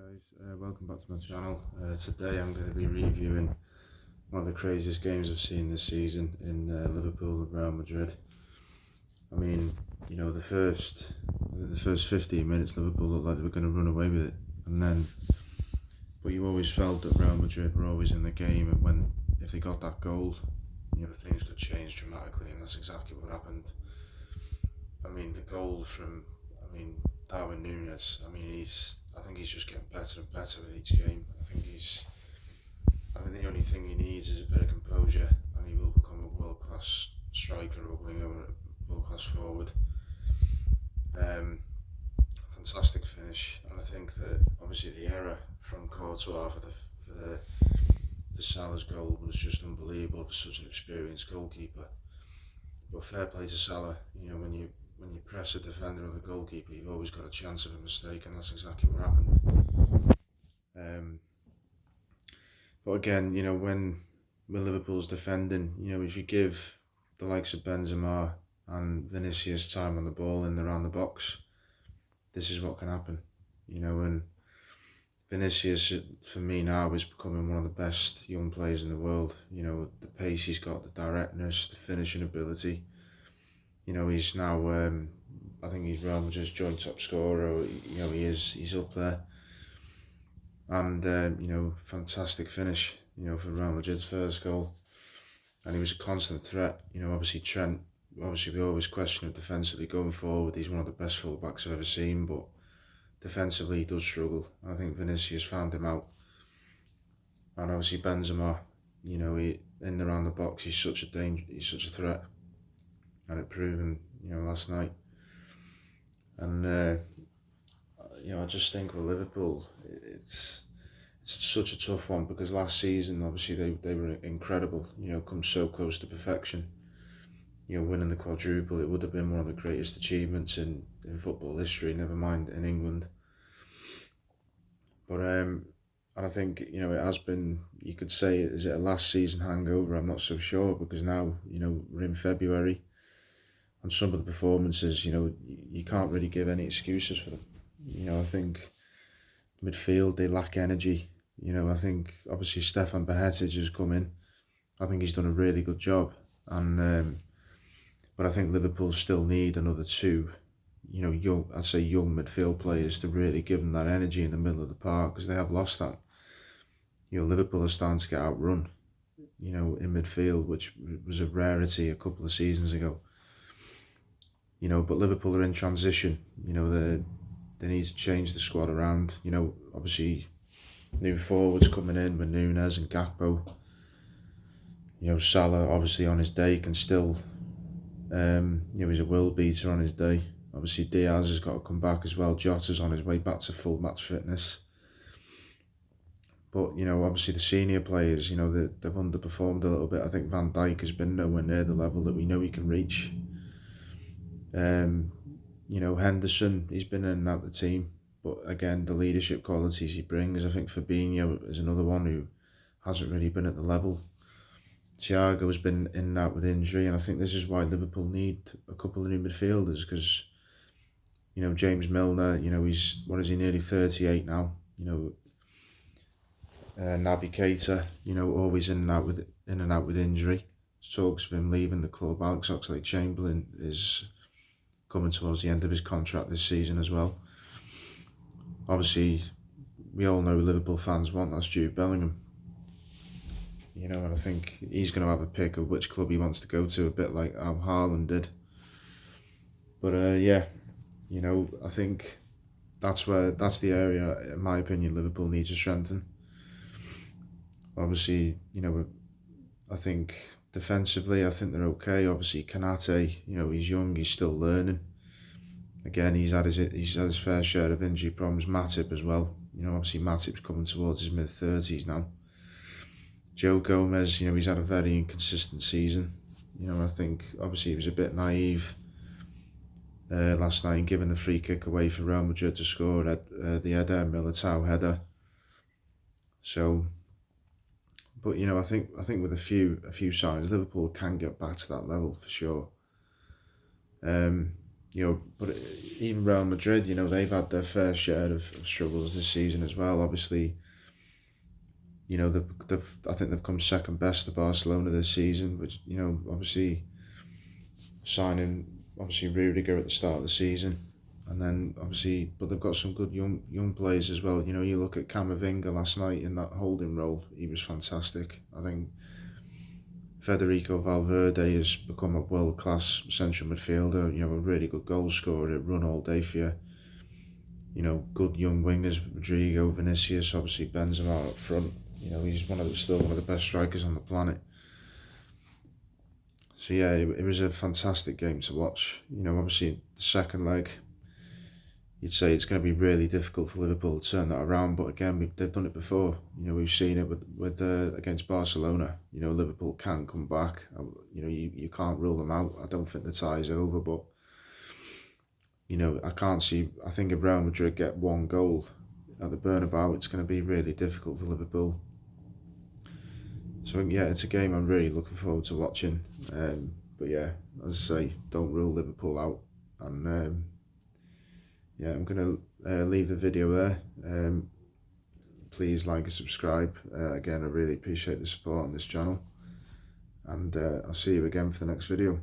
guys, welcome back to my channel. Today I'm going to be reviewing one of the craziest games I've seen this season in Liverpool and Real Madrid. I mean, the first 15 minutes Liverpool looked like they were going to run away with it, but you always felt that Real Madrid were always in the game, and if they got that goal, things could change dramatically, and that's exactly what happened. I mean, the goal from, Darwin Núñez. I think he's just getting better and better with each game. I think the only thing he needs is a bit of composure, and he will become a world-class striker or winger, a world-class forward. Fantastic finish, and I think that obviously the error from Courtois for the Salah's goal was just unbelievable for such an experienced goalkeeper. But fair play to Salah. When you press a defender or the goalkeeper, you've always got a chance of a mistake, and that's exactly what happened. But again, when Liverpool's defending, if you give the likes of Benzema and Vinicius time on the ball in and around the box, this is what can happen. And Vinicius, for me now, is becoming one of the best young players in the world. The pace he's got, the directness, the finishing ability. He's now, I think he's Real Madrid's joint top scorer. He's up there. And, fantastic finish, for Real Madrid's first goal. And he was a constant threat. Obviously Trent, we always question him defensively going forward. He's one of the best full-backs I've ever seen, but defensively he does struggle. I think Vinicius found him out. And obviously Benzema, in and around the box, he's such a danger, he's such a threat. And it proven, last night. And I just think with Liverpool, it's such a tough one, because last season obviously they were incredible. Come so close to perfection. Winning the quadruple, it would have been one of the greatest achievements in football history. Never mind in England. But and I think it has been. You could say, is it a last season hangover? I'm not so sure, because now we're in February. And some of the performances, you can't really give any excuses for them. I think midfield, they lack energy. I think obviously Stefan Behetic has come in. I think he's done a really good job. But I think Liverpool still need another two, young midfield players to really give them that energy in the middle of the park, because they have lost that. Liverpool are starting to get outrun, in midfield, which was a rarity a couple of seasons ago. But Liverpool are in transition. They need to change the squad around. Obviously, new forwards coming in with Núñez and Gakpo. Salah, obviously on his day, can still, he's a world beater on his day. Obviously, Diaz has got to come back as well. Jota's on his way back to full match fitness. But, obviously the senior players, they've underperformed a little bit. I think Van Dijk has been nowhere near the level that we know he can reach. Henderson, he's been in and out the team, but again, the leadership qualities he brings. I think Fabinho is another one who hasn't really been at the level. Thiago has been in and out with injury, and I think this is why Liverpool need a couple of new midfielders, because James Milner, he's nearly 38 now. Naby Keita, always in and out with injury. There's talks of him leaving the club. Alex Oxlade-Chamberlain is coming towards the end of his contract this season as well. Obviously, we all know Liverpool fans want that's Jude Bellingham. And I think he's going to have a pick of which club he wants to go to, a bit like how Haaland did. But I think that's the area, in my opinion, Liverpool needs to strengthen. Obviously, I think defensively, I think they're okay. Obviously, Kanate, he's young, he's still learning. Again, he's had his fair share of injury problems. Matip as well. Obviously Matip's coming towards his mid-30s now. Joe Gomez, he's had a very inconsistent season. I think obviously he was a bit naive last night, giving the free kick away for Real Madrid to score at the Eder Militao header. So. But I think with a few signs, Liverpool can get back to that level for sure. But even Real Madrid, they've had their fair share of struggles this season as well. Obviously, I think they've come second best to Barcelona this season, which obviously signing Rudiger at the start of the season, and then obviously, but they've got some good young players as well. You look at Camavinga last night in that holding role; he was fantastic. I think Federico Valverde has become a world class central midfielder. A really good goal scorer, run all day for you. Good young wingers, Rodrigo, Vinicius, obviously Benzema up front. He's still one of the best strikers on the planet. So yeah, it was a fantastic game to watch. Obviously the second leg, you'd say it's going to be really difficult for Liverpool to turn that around. But again, they've done it before. We've seen it with against Barcelona. Liverpool can come back. You can't rule them out. I don't think the tie's over, but I can't see. I think if Real Madrid get one goal at the Bernabeu, it's going to be really difficult for Liverpool. So yeah, it's a game I'm really looking forward to watching. But yeah, as I say, don't rule Liverpool out. And yeah, I'm gonna leave the video there. Please like and subscribe. Again, I really appreciate the support on this channel. And I'll see you again for the next video.